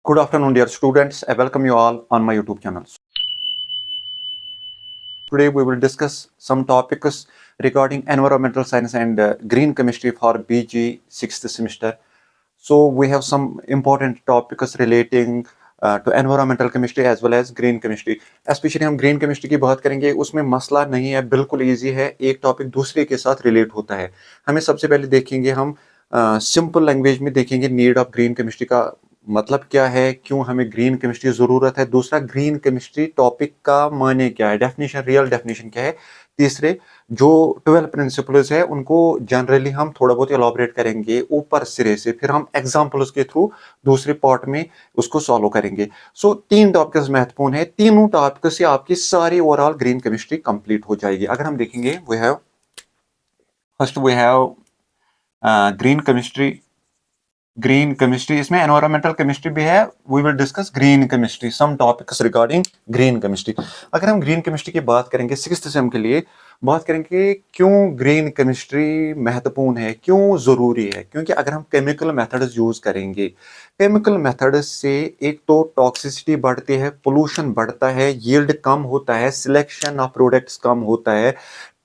Good afternoon, dear students. I welcome you all on my YouTube channel. Today we will discuss some topics regarding environmental science and green chemistry for BG 6th semester. So we have some important topics relating to environmental chemistry as well as green chemistry. Especially हम green chemistry की बात करेंगे, उसमें मसला नहीं है, बिल्कुल easy है, एक टॉपिक दूसरे के साथ रिलेट होता है. हमें सबसे पहले देखेंगे हम सिंपल लैंग्वेज में देखेंगे नीड ऑफ ग्रीन केमिस्ट्री का मतलब क्या है, क्यों हमें ग्रीन केमिस्ट्री ज़रूरत है. दूसरा, ग्रीन केमिस्ट्री टॉपिक का माने क्या है, डेफिनेशन, रियल डेफिनेशन क्या है. तीसरे, जो 12 प्रिंसिपल्स है उनको जनरली हम थोड़ा बहुत एलाबोरेट करेंगे ऊपर सिरे से, फिर हम एग्जांपल्स के थ्रू दूसरे पार्ट में उसको सॉल्व करेंगे. सो तीन टॉपिक्स महत्वपूर्ण है, तीनों टॉपिक से आपकी सारी ओवरऑल ग्रीन केमिस्ट्री कंप्लीट हो जाएगी. अगर हम देखेंगे वी हैव ग्रीन केमिस्ट्री, इसमें एनवायरमेंटल केमिस्ट्री भी है. We will discuss green chemistry, some topics regarding green chemistry. अगर हम ग्रीन केमिस्ट्री की बात करेंगे 6th सेम के लिए, बात करेंगे क्यों ग्रीन केमिस्ट्री महत्वपूर्ण है, क्यों ज़रूरी है. क्योंकि अगर हम केमिकल मेथड्स यूज़ करेंगे, केमिकल मेथड्स से एक तो टॉक्सिसिटी बढ़ती है, पोल्यूशन बढ़ता है, यील्ड कम होता है, सिलेक्शन ऑफ प्रोडक्ट्स कम होता है,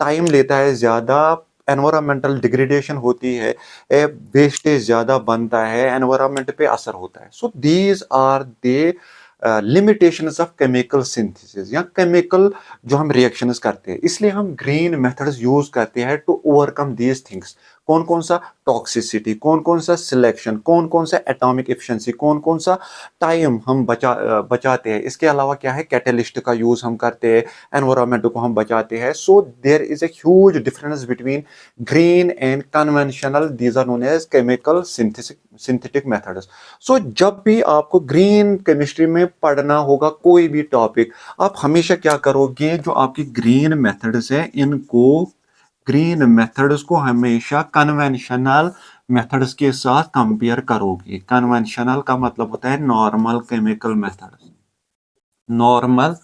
टाइम लेता है ज़्यादा, एनवायरमेंटल डिग्रेडेशन होती है, वेस्टेज ज़्यादा बनता है, एनवायरमेंट पे असर होता है. So these are the limitations of chemical synthesis या केमिकल जो हम रिएक्शंस करते हैं. इसलिए हम ग्रीन मेथड्स यूज करते हैं टू ओवरकम दीज थिंग्स. कौन कौन सा टॉक्सिसिटी, कौन कौन सा सिलेक्शन, कौन कौन सा एटॉमिक एफिशिएंसी, कौन कौन सा टाइम हम बचाते हैं. इसके अलावा क्या है, कैटलिस्ट का यूज हम करते हैं, एनवायरमेंट को हम बचाते हैं. So there is a huge difference between green and conventional, these are known as chemical synthetic methods. So जब भी आपको ग्रीन केमिस्ट्री में पढ़ना होगा कोई भी टॉपिक, आप हमेशा क्या करोगे, जो आपकी ग्रीन मेथड्स है ग्रीन मेथड्स को हमेशा कन्वेंशनल मेथड्स के साथ कंपेयर करोगे. कन्वेंशनल का मतलब होता है normal chemical methods, normal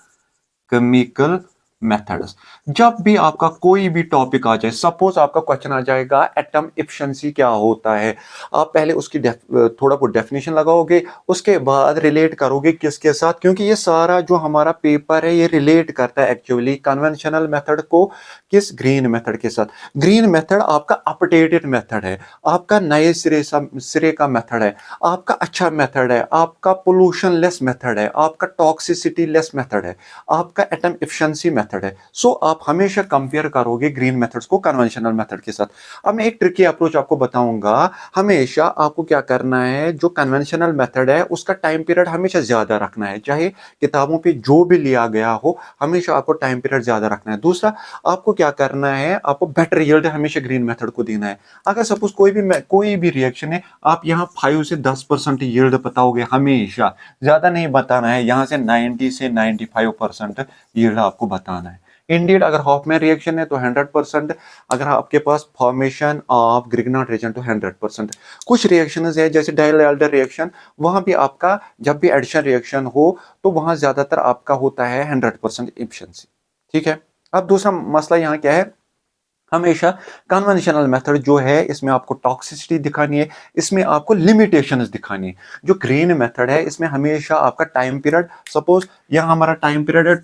chemical methods. जब भी आपका कोई भी टॉपिक आ जाए, सपोज आपका क्वेश्चन आ जाएगा एटम एफिशिएंसी क्या होता है, आप पहले उसकी थोड़ा बहुत डेफिनेशन लगाओगे, उसके बाद रिलेट करोगे किसके साथ, क्योंकि ये सारा जो हमारा पेपर है ये रिलेट करता है एक्चुअली कन्वेंशनल मेथड को किस ग्रीन मेथड के साथ. ग्रीन मेथड आपका अपडेटेड मेथड है, आपका नए सिरे का मेथड है, आपका अच्छा मेथड है, आपका पोल्यूशन लेस मेथड है, आपका टॉक्सिसिटी लेस मेथड है, आपका एटम एफिशिएंसी मेथड है. सो आप हमेशा कंपेयर करोगे ग्रीन मेथड्स को कन्वेंशनल मेथड के साथ. अब मैं एक ट्रिकी अप्रोच आपको बताऊंगा. हमेशा आपको क्या करना है, जो कन्वेंशनल मेथड है उसका टाइम पीरियड हमेशा ज्यादा रखना है, चाहे किताबों पे जो भी लिया गया हो, हमेशा आपको टाइम पीरियड ज्यादा रखना है. दूसरा, आपको क्या करना है, आपको बेटर यील्ड हमेशा ग्रीन मेथड को देना है. अगर सपोज कोई भी रिएक्शन है, आप यहाँ 5 से 10% यील्ड बताओगे, हमेशा ज्यादा नहीं बताना है, यहाँ से 90 से 95% यील्ड आपको बताना है. इंडीड अगर हॉफमैन रिएक्शन है तो 100%, अगर आपके पास फॉर्मेशन ऑफ ग्रिग्नार्ड रिएक्शन तो 100%. कुछ रिएक्शन है जैसे डाइलेल्डर रिएक्शन, वहां भी आपका जब भी एडिशन रिएक्शन हो तो वहां ज्यादातर आपका होता है 100% एफिशिएंसी. ठीक है. अब दूसरा मसला यहाँ क्या है, हमेशा कन्वेंशनल मेथड जो है इसमें आपको टॉक्सिसिटी दिखानी है, इसमें आपको लिमिटेशंस दिखानी है. जो ग्रीन मेथड है इसमें हमेशा आपका टाइम पीरियड, सपोज यहाँ हमारा टाइम पीरियड है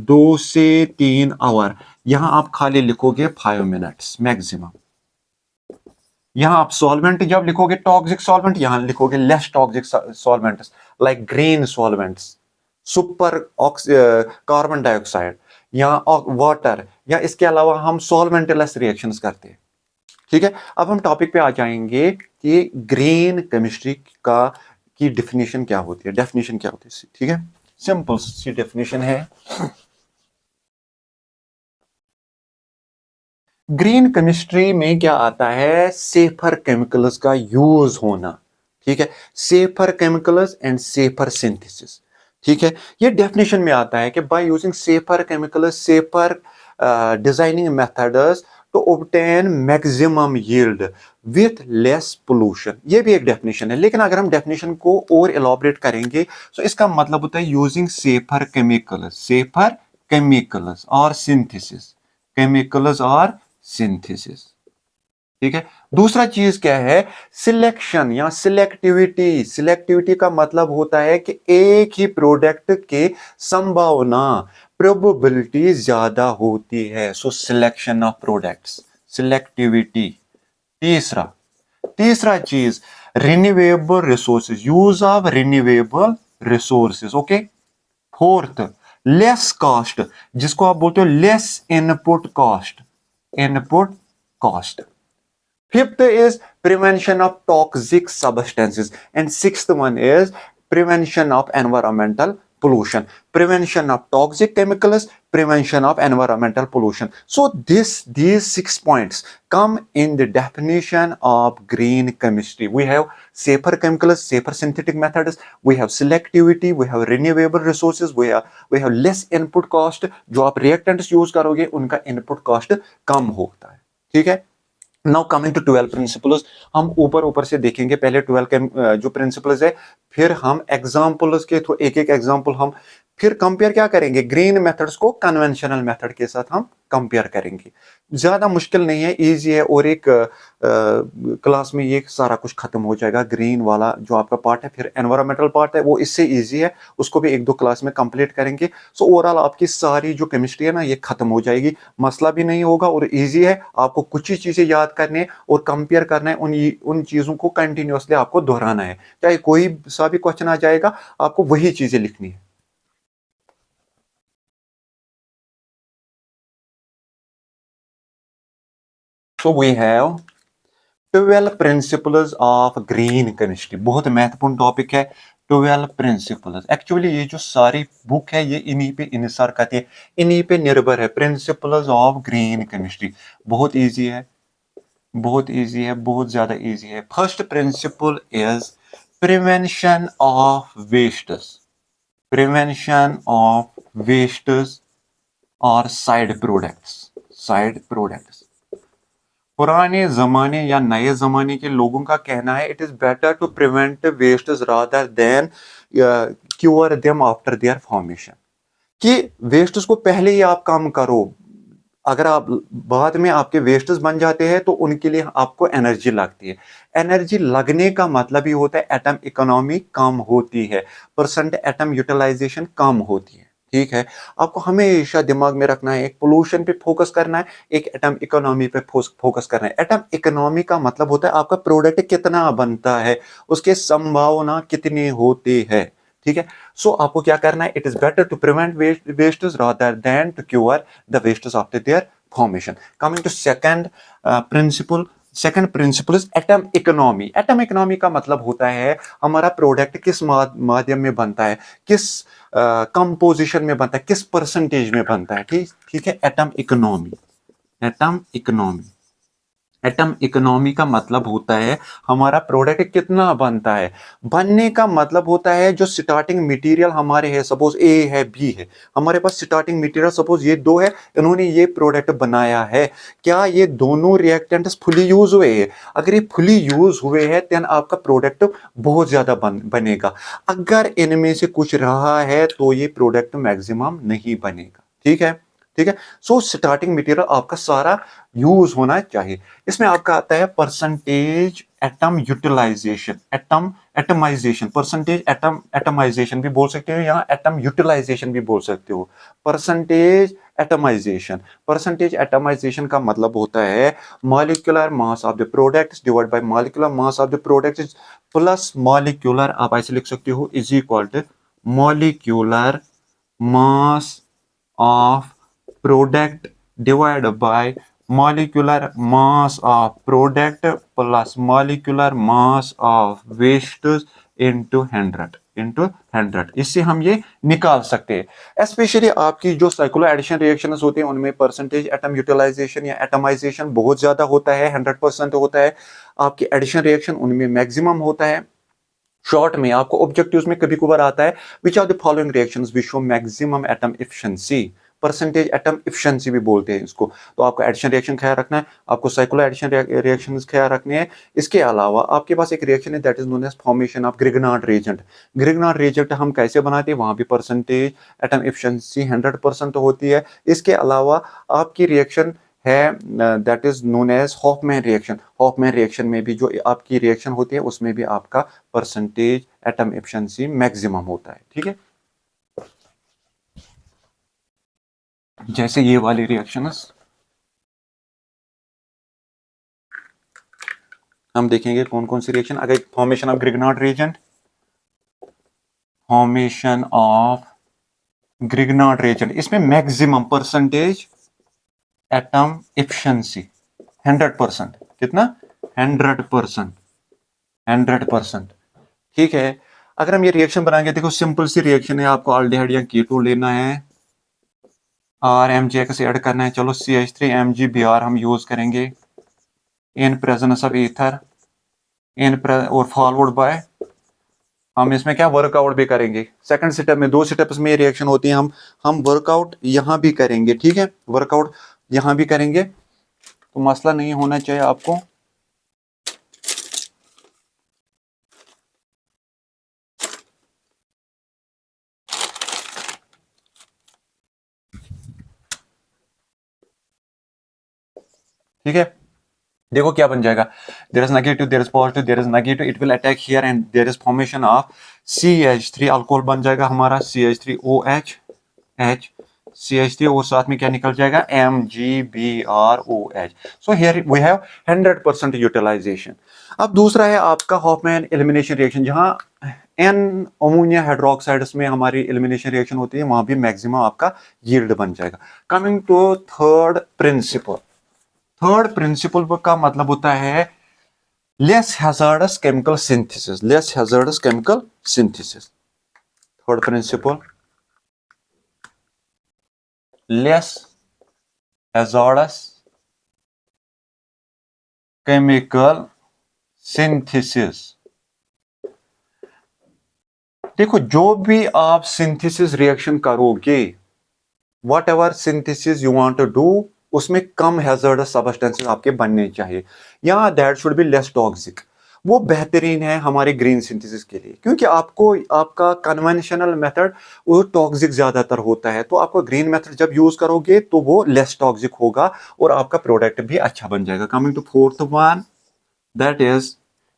2 से 3 आवर, यहाँ आप खाली लिखोगे 5 मिनट्स मैक्सिमम. यहाँ आप सॉल्वेंट जब लिखोगे टॉक्सिक सॉल्वेंट, यहाँ लिखोगे less toxic solvents like green solvents, super carbon dioxide या वाटर, या इसके अलावा हम सॉल्वेंटलेस रिएक्शंस करते हैं. ठीक है. अब हम टॉपिक पे आ जाएंगे कि ग्रीन केमिस्ट्री का की डेफिनेशन क्या होती है, डेफिनेशन क्या होती है. ठीक है, सिंपल सी डेफिनेशन है. ग्रीन केमिस्ट्री में क्या आता है, सेफर केमिकल्स का यूज होना. ठीक है, safer chemicals and safer synthesis. ठीक है, ये डेफिनेशन में आता है कि by using safer chemicals, safer designing methods to obtain maximum yield with less pollution. ये भी एक डेफिनेशन है, लेकिन अगर हम डेफिनेशन को और एलॉबरेट करेंगे तो इसका मतलब होता है यूजिंग सेफर केमिकल्स और सिंथेसिस, केमिकल्स और synthesis. ठीक है। दूसरा चीज क्या है, सिलेक्शन या सिलेक्टिविटी। सिलेक्टिविटी का मतलब होता है कि एक ही प्रोडक्ट के संभावना, प्रोबेबिलिटी ज्यादा होती है। So selection of products, selectivity. तीसरा तीसरा चीज, renewable resources, use of renewable resources. Okay. Fourth, less cost, जिसको आप बोलते हो less input cost, input cost. Fifth is prevention of toxic substances. And sixth one is prevention of environmental pollution. Prevention of toxic chemicals, prevention of environmental pollution. So these 6 points come in the definition of green chemistry. We have safer chemicals, safer synthetic methods, we have selectivity, we have renewable resources, we have less input cost. जो आप reactants use करोगे उनका input cost कम होता है। ठीक है। Now coming to 12 principles, हम ऊपर ऊपर से देखेंगे पहले 12 के जो प्रिंसिपल्स है, फिर हम एग्जांपल्स के थ्रू एक एक एग्जांपल हम फिर कंपेयर क्या करेंगे, ग्रीन मेथड्स को कन्वेंशनल मेथड के साथ हम कंपेयर करेंगे। ज्यादा मुश्किल नहीं है, इजी है, और एक क्लास में ये सारा कुछ खत्म हो जाएगा। ग्रीन वाला जो आपका पार्ट है, फिर एनवायरमेंटल पार्ट है वो इससे इजी है, उसको भी एक दो क्लास में कंप्लीट करेंगे। सो ओवरऑल आपकी सारी जो केमिस्ट्री है ना ये खत्म हो जाएगी, मसला भी नहीं होगा और इजी है। आपको कुछ ही चीजें याद करनी है और कंपेयर करना है, उन चीजों को कंटिन्यूअसली आपको दोहराना है, चाहे कोई सा भी क्वेश्चन आ जाएगा आपको वही चीजें लिखनी है। So we have 12 principles of green chemistry, बहुत महत्वपूर्ण टॉपिक है। 12 प्रिंसिपल्स, एक्चुअली ये जो सारी बुक है ये इन्हीं पे इनसार करती है, इन्हीं पे निर्भर है। प्रिंसिपल्स ऑफ ग्रीन केमिस्ट्री बहुत इजी है, बहुत इजी है, बहुत ज्यादा इजी है। First principle is prevention of wastes, prevention of wastes और साइड प्रोडक्ट्स, साइड प्रोडक्ट्स। पुराने जमाने या नए जमाने के लोगों का कहना है it is better to prevent waste rather than cure them after their formation, कि वेस्ट्स को पहले ही आप कम करो। अगर आप बाद में आपके वेस्ट्स बन जाते हैं तो उनके लिए आपको एनर्जी लगती है। एनर्जी लगने का मतलब ही होता है एटम इकोनॉमी कम होती है, परसेंट एटम यूटिलाइजेशन कम होती है। ठीक है। आपको हमेशा दिमाग में रखना है, एक पोल्यूशन पे फोकस करना है, एक एटम इकोनॉमी पे फोकस करना है। एटम इकोनॉमी का मतलब होता है आपका प्रोडक्ट कितना बनता है, उसके संभावना कितनी होती है। ठीक है। सो आपको क्या करना है, it is better to prevent wastage rather than to cure the wastage after their formation. Coming to second principle, second principle is atom economy. Atom economy का मतलब होता है हमारा प्रोडक्ट किस माध्यम में बनता है, किस कंपोजिशन में बनता है, किस परसेंटेज में बनता है। ठीक ठीक है। Atom economy, atom economy, atom economy का मतलब होता है हमारा प्रोडक्ट कितना बनता है। बनने का मतलब होता है जो स्टार्टिंग मटेरियल हमारे है, सपोज ए है बी है, हमारे पास स्टार्टिंग मटेरियल सपोज ये दो है, इन्होंने ये प्रोडक्ट बनाया है, क्या ये दोनों रिएक्टेंट्स फुली यूज हुए हैं। अगर ये फुली यूज हुए हैं देन आपका प्रोडक्ट बहुत ज्यादा बनेगा। अगर इनमें से कुछ रहा है तो ये प्रोडक्ट मैक्सिमम नहीं बनेगा। ठीक है। ठीक है। सो स्टार्टिंग मटेरियल आपका सारा यूज होना चाहिए। इसमें आपका आता है percentage atom utilisation, atom atomisation, percentage atom atomisation भी बोल सकते हो या एटम यूटिलाइजेशन भी बोल सकते हो। परसेंटेज एटमाइजेशन, परसेंटेज एटमाइजेशन का मतलब होता है molecular mass of the product divide by molecular mass of the product plus molecular, आप ऐसे लिख सकते हो, is equal to molecular mass of product divided by molecular mass of product plus molecular mass of wastes into 100। इससे हम ये निकाल सकते हैं। स्पेशली आपकी जो साइक्लो एडिशन रिएक्शंस होते हैं उनमें परसेंटेज एटम यूटिलाइजेशन या एटमाइजेशन बहुत ज्यादा होता है, 100% होता है। आपकी एडिशन रिएक्शन उनमें मैक्सिमम होता है। शॉर्ट में आपको ऑब्जेक्टिव्स में कभी कभार आता है which are the following reactions which show maximum atom efficiency, percentage atom efficiency भी बोलते हैं इसको। तो आपको एडिशन रिएक्शन ख्याल रखना है, आपको साइक्लो एडिशन रिएक्शंस ख्याल रखने हैं। इसके अलावा आपके पास एक रिएक्शन है that is known as formation of Grignard reagent. Grignard reagent हम कैसे बनाते हैं, वहां भी परसेंटेज एटम एफिशिएंसी 100% होती है। इसके अलावा आपकी रिएक्शन है, that is known as Hofmann reaction. Hofmann reaction में भी जो आपकी रिएक्शन होती है उसमें भी आपका परसेंटेज एटम एफिशिएंसी मैक्सिमम होता है, ठीक है। जैसे ये वाली रिएक्शंस हम देखेंगे कौन कौन सी रिएक्शन। अगर formation of Grignard reagent, formation of Grignard reagent, इसमें मैक्सिमम परसेंटेज एटम एफिशिएंसी 100%, कितना 100%, 100%, ठीक है। अगर हम ये रिएक्शन बनाएंगे, देखो सिंपल सी रिएक्शन है, आपको अल्डिहाइड या कीटोन लेना है, R M G X add करना है, चलो CH3 MgBr हम यूज करेंगे इन प्रेजेंस ऑफ ईथर और फॉलोड बाय, हम इसमें क्या वर्कआउट भी करेंगे। सेकंड स्टेप में, दो स्टेप्स में ये रिएक्शन होती है, हम वर्कआउट यहां भी करेंगे, ठीक है, वर्कआउट यहां भी करेंगे, तो मसला नहीं होना चाहिए आपको। ठीक है, देखो क्या बन जाएगा, there is negative, there is positive, there is negative, it will attack here and there is formation of CH3 alcohol बन जाएगा हमारा, CH3OH H CH3 और साथ में क्या निकल जाएगा MgBrOH। So here we have 100% utilisation. अब दूसरा है आपका हॉफमैन एलिमिनेशन रिएक्शन, जहां एन अमोनिया हाइड्रोक्साइड्स में हमारी एलिमिनेशन रिएक्शन होती है, वहां भी मैक्सिमम आपका यील्ड बन जाएगा। Coming to third principle, third principle का मतलब होता है less hazardous chemical synthesis, less hazardous chemical synthesis. Third principle, less hazardous chemical synthesis. देखो जो भी आप सिंथेसिस रिएक्शन करोगे, whatever synthesis you want to do, उसमें कम हैजर्डस सब्सटेंसेस आपके बनने चाहिए, या that should be less toxic. वो बेहतरीन है हमारे ग्रीन सिंथेसिस के लिए, क्योंकि आपको आपका कन्वेंशनल मेथड वो टॉक्सिक ज्यादातर होता है, तो आपको ग्रीन मेथड जब यूज करोगे तो वो लेस टॉक्सिक होगा और आपका प्रोडक्ट भी अच्छा बन जाएगा। Coming to fourth one, that is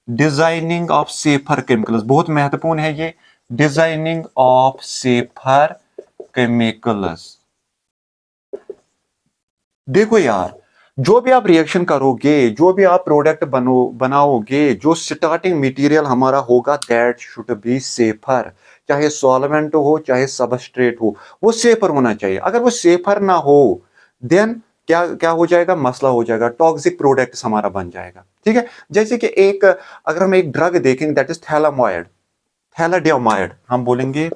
designing of safer chemicals. बहुत महत्वपूर्ण है ये, डिजाइनिंग ऑफ सेफर केमिकल्स। देखो यार, जो भी आप रिएक्शन करोगे, जो भी आप प्रोडक्ट बनाओगे, जो स्टार्टिंग मटेरियल हमारा होगा दैट शुड बी सेफर। चाहे सॉल्वेंट हो चाहे सबस्ट्रेट हो, वो सेफर होना चाहिए। अगर वो सेफर ना हो देन क्या क्या हो जाएगा, मसला हो जाएगा, टॉक्सिक प्रोडक्ट हमारा बन जाएगा, ठीक है। जैसे कि एक, अगर हम एक ड्रग देखेंगे दैट इज थैलामोइड, थैलाडियोमाइड, हम बोलेंगे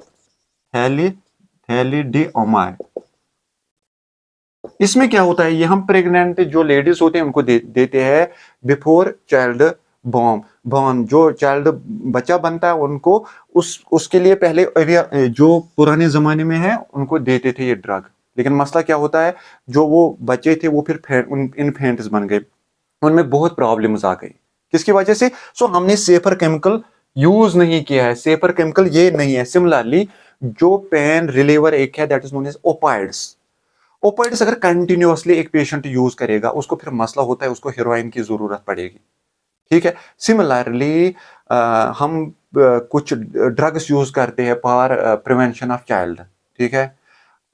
थैलिडियोमाइड। इसमें क्या होता है, ये हम प्रेग्नेंट जो लेडीज होते हैं उनको देते हैं बिफोर चाइल्ड बॉर्न, जो चाइल्ड बच्चा बनता है उनको उसके लिए पहले जो पुराने जमाने में है उनको देते थे ये ड्रग। लेकिन मसला क्या होता है, जो वो बच्चे थे वो फिर इन्फेंट्स बन गए, उनमें बहुत प्रॉब्लम्स आ गई, किसकी वजह से, सो हमने सेफर केमिकल यूज नहीं किया है। सेफर केमिकल ये नहीं है। सिमिलरली जो पेन रिलीवर एक है दैट इज नोन एज ओपाइड्स, ओपाइड्स अगर कंटिन्यूअसली एक पेशेंट यूज करेगा उसको फिर मसला होता है, उसको हेरोइन की जरूरत पड़ेगी, ठीक है। सिमिलरली हम कुछ ड्रग्स यूज करते हैं फॉर प्रिवेंशन ऑफ चाइल्ड, ठीक है,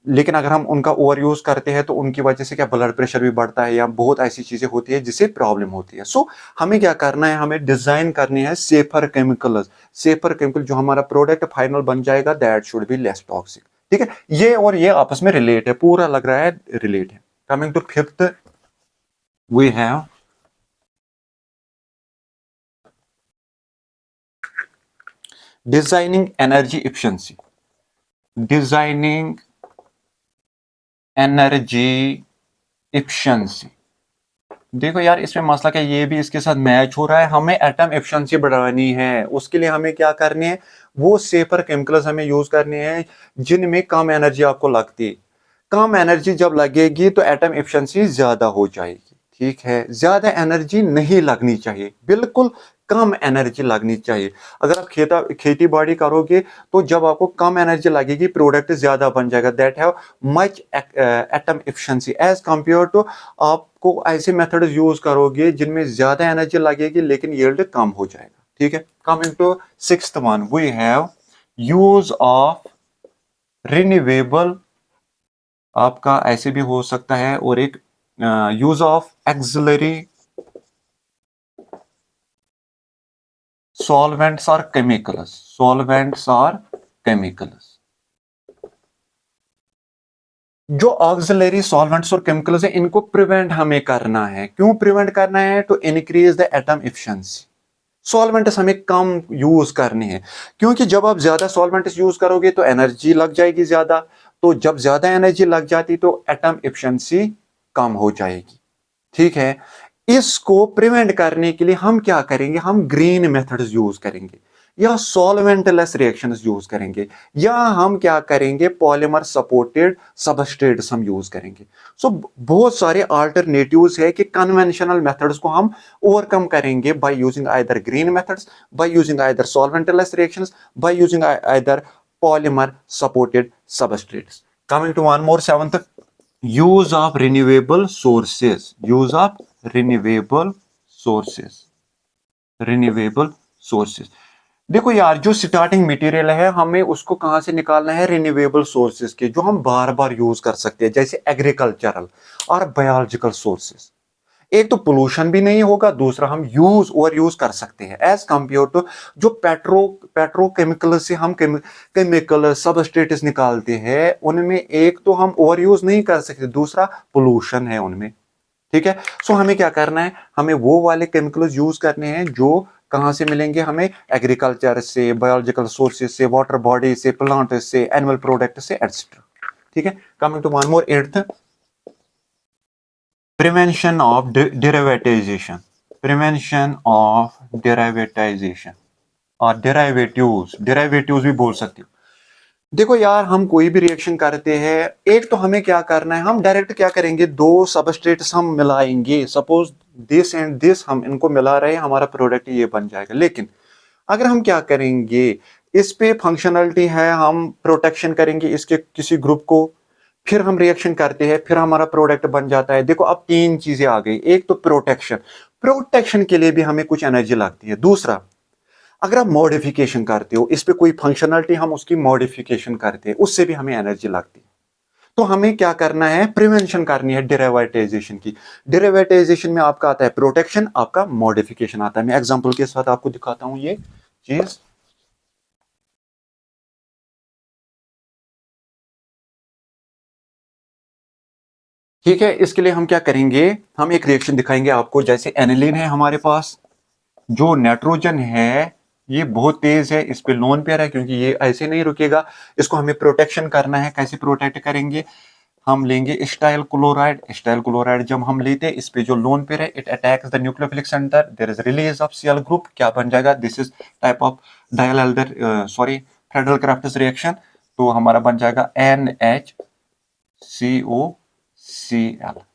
लेकिन अगर हम उनका ओवर यूज करते हैं तो उनकी वजह से क्या ब्लड प्रेशर भी बढ़ता है या बहुत ऐसी चीजें होती है जिससे प्रॉब्लम होती है। सो हमें क्या करना है, हमें डिजाइन करनी है सेफर केमिकल, सेफर केमिकल जो हमारा प्रोडक्ट फाइनल बन जाएगा that should be less toxic, ठीक है। ये और ये आपस में रिलेट है, पूरा लग रहा है रिलेट है। Coming to fifth, we have designing energy efficiency, designing energy efficiency. देखो यार, इसमें मसला क्या, ये भी इसके साथ मैच हो रहा है। हमें एटम एफिशिएंसी बढ़ानी है, उसके लिए हमें क्या करनी है, वो सेफर केमिकल्स हमें यूज करने हैं जिनमें कम एनर्जी आपको लगती है। कम एनर्जी जब लगेगी तो एटम एफिशिएंसी ज्यादा हो जाएगी, ठीक है। ज्यादा एनर्जी नहीं लगनी चाहिए, बिल्कुल कम एनर्जी लगनी चाहिए। अगर आप खेती बाड़ी करोगे तो जब आपको कम एनर्जी लगेगी प्रोडक्ट ज्यादा बन जाएगा, that have much atom efficiency as compare to आपको ऐसे मेथड यूज करोगे जिनमें ज्यादा एनर्जी लगेगी लेकिन यील्ड कम हो जाएगा। ठीक है, coming to sixth one, we have use of renewable, आपका ऐसे भी हो सकता है, और एक यूज ऑफ एक्सिलरी सॉल्वेंट्स और केमिकल्स, सॉल्वेंट्स और केमिकल्स। जो ऑक्सिलरी सॉल्वेंट्स और केमिकल्स है इनको प्रिवेंट हमें करना है। क्यों प्रिवेंट करना है? To increase the atom efficiency. Solvents हमें कम यूज करने हैं, क्योंकि जब आप ज्यादा सॉल्वेंट्स यूज करोगे तो एनर्जी लग जाएगी ज्यादा, तो जब ज्यादा एनर्जी लग जाती तो एटम एफिशिएंसी कम हो जाएगी। ठीक है, इसको प्रिवेंट करने के लिए हम क्या करेंगे? हम ग्रीन मेथड्स यूज करेंगे या सॉल्वेंटलेस रिएक्शंस यूज करेंगे, या हम क्या करेंगे? पॉलीमर सपोर्टेड सबस्ट्रेट्स हम यूज करेंगे। सो बहुत सारे अल्टरनेटिव्स है कि कन्वेंशनल मेथड्स को हम ओवरकम करेंगे by using either green methods, by using either solventless reactions, by using either polymer supported substrates. Coming to one more, seventh, use of renewable sources, use of renewable sources, renewable sources। देखो यार, जो starting material है हमें उसको कहां से निकालना है? रिन्यूएबल सोर्सेज के, जो हम बार बार यूज कर सकते हैं, जैसे एग्रीकल्चरल और बायोलॉजिकल सोर्सेज। एक तो पोल्यूशन भी नहीं होगा, दूसरा हम ओवर यूज कर सकते हैं एज कंपेयर टू जो पेट्रोकेमिकल से हम केमिकल सबस्ट्रेट्स निकालते हैं, उनमें एक तो हम ओवर यूज नहीं कर सकते, दूसरा पोल्यूशन है उनमें। ठीक है, सो हमें क्या करना है? हमें वो वाले केमिकल्स यूज करने हैं जो कहां से मिलेंगे हमें? एग्रीकल्चर से, बायोलॉजिकल सोर्सेज से, वाटर बॉडी से, प्लांट से, एनिमल प्रोडक्ट से, एटसेट्रा। ठीक है, coming to one more, eighth, prevention of derivatization, prevention of derivatization और derivatives भी बोल सकते हो। देखो यार, हम कोई भी रिएक्शन करते हैं, एक तो हमें क्या करना है? हम डायरेक्ट क्या करेंगे? दो सबस्ट्रेट्स हम मिलाएंगे, सपोज दिस एंड दिस, हम इनको मिला रहे हैं, हमारा प्रोडक्ट ये बन जाएगा। लेकिन अगर हम क्या करेंगे, इस पे फंक्शनलिटी है, हम प्रोटेक्शन करेंगे इसके किसी ग्रुप को, फिर हम रिएक्शन करते हैं, फिर हमारा प्रोडक्ट बन जाता है। देखो अब तीन चीजें आ गई। एक तो प्रोटेक्शन के लिए भी हमें कुछ एनर्जी लगती है। दूसरा, अगर आप मॉडिफिकेशन करते हो, इस पे कोई फंक्शनलिटी हम उसकी मॉडिफिकेशन करते हैं, उससे भी हमें एनर्जी लगती है। तो हमें क्या करना है? प्रिवेंशन करनी है डेरिवेटाइजेशन की। डेरिवेटाइजेशन में आपका आता है प्रोटेक्शन, आपका मॉडिफिकेशन आता है। मैं एग्जांपल के साथ आपको दिखाता हूं ये चीज। ठीक है, इसके लिए हम क्या करेंगे? हम एक रिएक्शन दिखाएंगे आपको। जैसे एनिलीन है हमारे पास, जो नाइट्रोजन है ये बहुत तेज है, इस पे लोन पेयर है, क्योंकि ये ऐसे नहीं रुकेगा, इसको हमें प्रोटेक्शन करना है। कैसे प्रोटेक्ट करेंगे? हम लेंगे स्टाइल क्लोराइड जब हम लेते हैं, इस पे जो लोन पेयर है, it attacks the nucleophilic centre, there is release of Cl group, क्या बन जाएगा? This is type of Friedel Crafts reaction. तो हमारा बन जाएगा NHCOCl,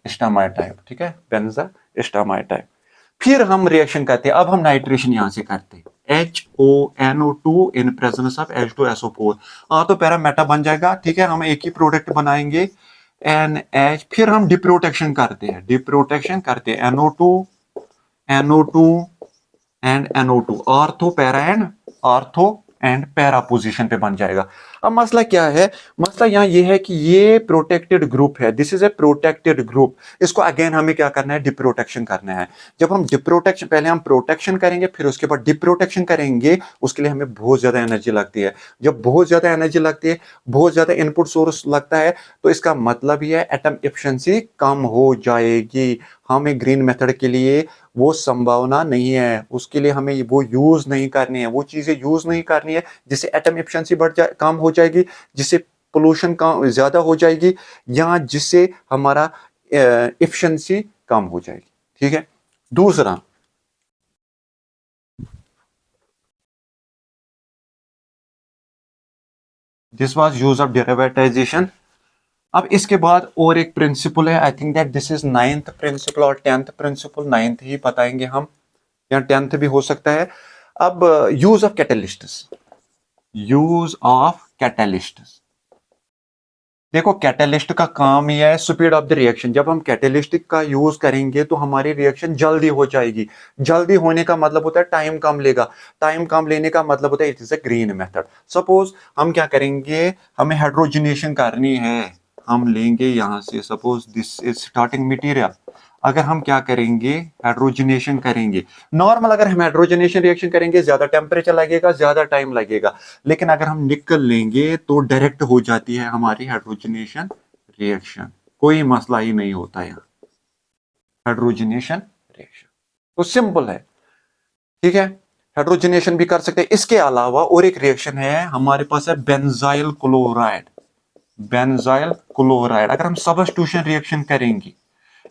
एस्टामाइड टाइप। ठीक है, बेंजा एस्टामाइड टाइप। फिर हम रिएक्शन करते हैं, अब हम नाइट्रेशन यहां से करते हैं, HONO2 in presence of H2SO4, तो पैरा मेटा बन जाएगा। ठीक है, हम एक ही प्रोडक्ट बनाएंगे NH, फिर हम डिप्रोटेक्शन करते हैं, NO2 and NO2, ortho and para position पे बन जाएगा। अब मसला क्या है? मसला यहाँ ये है कि ये प्रोटेक्टेड ग्रुप है, this is a protected group. इसको अगेन हमें क्या करना है? डिप्रोटेक्शन करना है। जब हम डिप्रोटेक्शन, पहले हम प्रोटेक्शन करेंगे, फिर उसके बाद डिप्रोटेक्शन करेंगे, उसके लिए हमें बहुत ज्यादा एनर्जी लगती है। जब बहुत ज्यादा एनर्जी लगती है, बहुत ज्यादा इनपुट सोर्स लगता है, तो इसका मतलब ही है एटम एफिशिएंसी कम हो जाएगी। हमें ग्रीन मेथड के लिए वो संभावना नहीं है, उसके लिए हमें वो यूज नहीं करनी है, वो चीजें यूज नहीं करनी है जिससे एटम एफिशिएंसी कम हो जाएगी, जिससे पोल्यूशन कम ज्यादा हो जाएगी, या जिससे हमारा एफिशिएंसी कम हो जाएगी। ठीक है, दूसरा, this was use of derivatization. अब इसके बाद और एक प्रिंसिपल है, I think that this is ninth principle और 10th प्रिंसिपल, नाइन्थ ही बताएंगे हम। या 10th भी हो सकता है। अब use of catalysts, use of catalysts, देखो कैटलिस्ट का काम यह है स्पीड ऑफ द रिएक्शन। जब हम कैटलिस्ट का यूज करेंगे तो हमारी रिएक्शन जल्दी हो जाएगी। जल्दी होने का मतलब होता है टाइम कम लेगा, टाइम कम लेने का मतलब होता है it is a green method. Suppose हम क्या करेंगे, हमें हाइड्रोजनेशन करनी है, हम लेंगे यहां से, suppose this is starting material, अगर हम क्या करेंगे हाइड्रोजनेशन करेंगे, नॉर्मल अगर हम हाइड्रोजनेशन रिएक्शन करेंगे ज्यादा टेम्परेचर लगेगा, ज्यादा टाइम लगेगा, लेकिन अगर हम निकल लेंगे तो डायरेक्ट हो जाती है हमारी हाइड्रोजनेशन रिएक्शन, कोई मसला ही नहीं होता यहाँ हाइड्रोजनेशन रिएक्शन। तो सिंपल है, ठीक है, हाइड्रोजनेशन भी कर सकते हैं। इसके अलावा और एक रिएक्शन है हमारे पास है बेंजाइल क्लोराइड, बेंजाइल क्लोराइड। अगर हम सबस्टिट्यूशन रिएक्शन करेंगे,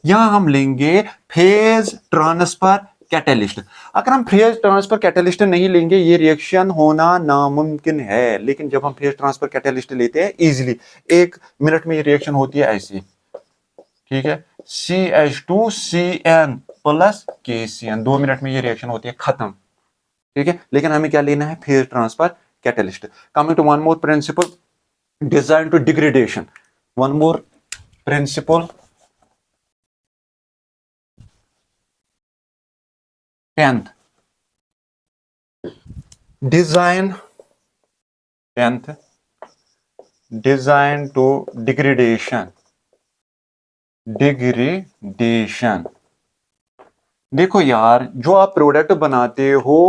यहां हम लेंगे फेज ट्रांसफर कैटलिस्ट। अगर हम फेज ट्रांसफर कैटलिस्ट नहीं लेंगे ये रिएक्शन होना नामुमकिन है, लेकिन जब हम फेज ट्रांसफर कैटलिस्ट लेते हैं इजीली 1 मिनट में ये रिएक्शन होती है ऐसी, ठीक है, CH2CN प्लस KCN, 2 मिनट में ये रिएक्शन होती है खत्म, ठीक है। लेकिन हमें क्या लेना है, phase transfer catalyst. Coming to one more principle design to degradation, one more principle 10th design, 10th design to degradation, degradation। देखो यार जो आप प्रोडक्ट बनाते हो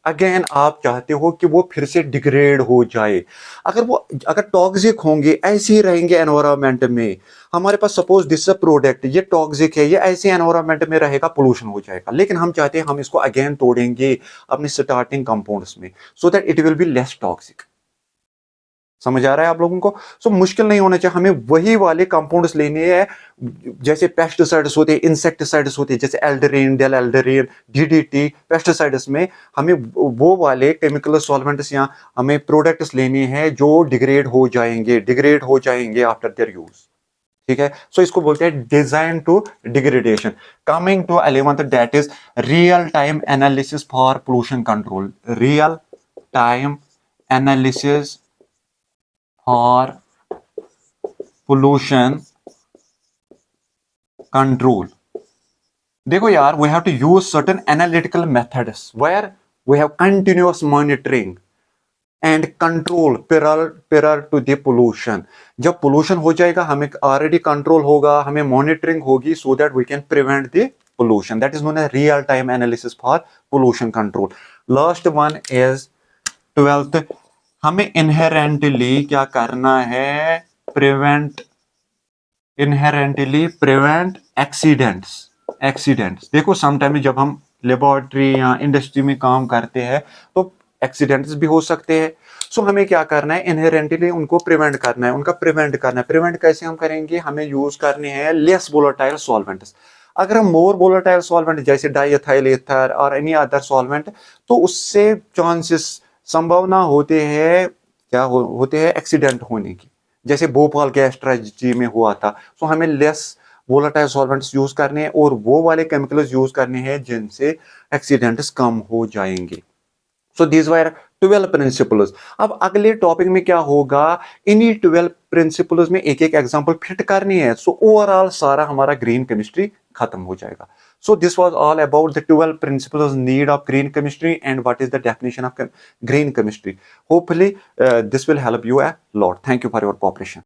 अगेन आप चाहते हो कि वो फिर से डिग्रेड हो जाए। अगर टॉक्सिक होंगे ऐसे ही रहेंगे एनवायरमेंट में, हमारे पास सपोज दिस प्रोडक्ट ये टॉक्सिक है, ये ऐसे एनवायरमेंट में रहेगा, पोल्यूशन हो जाएगा, लेकिन हम चाहते हैं हम इसको अगेन तोड़ेंगे अपने स्टार्टिंग कंपाउंड्स में so that it will be less toxic. समझ आ रहा है आप लोगों को? सो मुश्किल नहीं होना चाहिए, हमें वही वाले कंपाउंड्स लेने हैं जैसे पेस्टिसाइड्स होते हैं, इंसेक्टिसाइड्स होते हैं, जैसे एल्डरीन, डेल एल्डरीन, DDT। पेस्टिसाइड्स में हमें वो वाले केमिकल सॉल्वेंट्स या हमें प्रोडक्ट्स लेने हैं जो डिग्रेड हो जाएंगे आफ्टर देयर यूज, ठीक है। सो इसको बोलते हैं design to degradation. Coming to 11th that is real time analysis for pollution control, real time analysis और पोल्यूशन कंट्रोल। देखो यार we have to use certain analytical methods where we have continuous monitoring and control prior to the pollution. जब pollution हो जाएगा हमें already control होगा, हमें monitoring होगी so that we can prevent the pollution. That is known as real time analysis for pollution control. Last one is 12th, हमें inherently क्या करना है, प्रिवेंट, इनहेरेंटली प्रिवेंट एक्सीडेंट्स। देखो समटाइम जब हम लेबोरेटरी या इंडस्ट्री में काम करते हैं तो एक्सीडेंट्स भी हो सकते हैं। सो हमें क्या करना है, इनहेरेंटली उनको प्रिवेंट करना है, उनका प्रिवेंट करना है। प्रिवेंट कैसे हम करेंगे, हमें यूज करने हैं लेस वोलेटाइल सॉल्वेंट्स। अगर हम मोर वोलेटाइल सॉल्वेंट जैसे डाइएथाइल ईथर और एनी अदर सॉल्वेंट, तो उससे चांसेस, संभावना होते हैं क्या होते हैं एक्सीडेंट होने की, जैसे भोपाल गैस ट्रेजेडी में हुआ था। सो हमें लेस वोलेटाइल सॉल्वेंट्स यूज करने हैं और वो वाले केमिकल्स यूज करने हैं जिनसे एक्सीडेंट्स कम हो जाएंगे। So these were 12 principles. अब अगले टॉपिक में क्या होगा, इन्हीं 12 प्रिंसिपल्स में एक एक एग्जांपल फिट करनी है। सो ओवरऑल सारा हमारा ग्रीन केमिस्ट्री खत्म हो जाएगा। So this was all about the 12 principles need of green chemistry and what is the definition of green chemistry. Hopefully this will help you a lot. Thank you for your cooperation.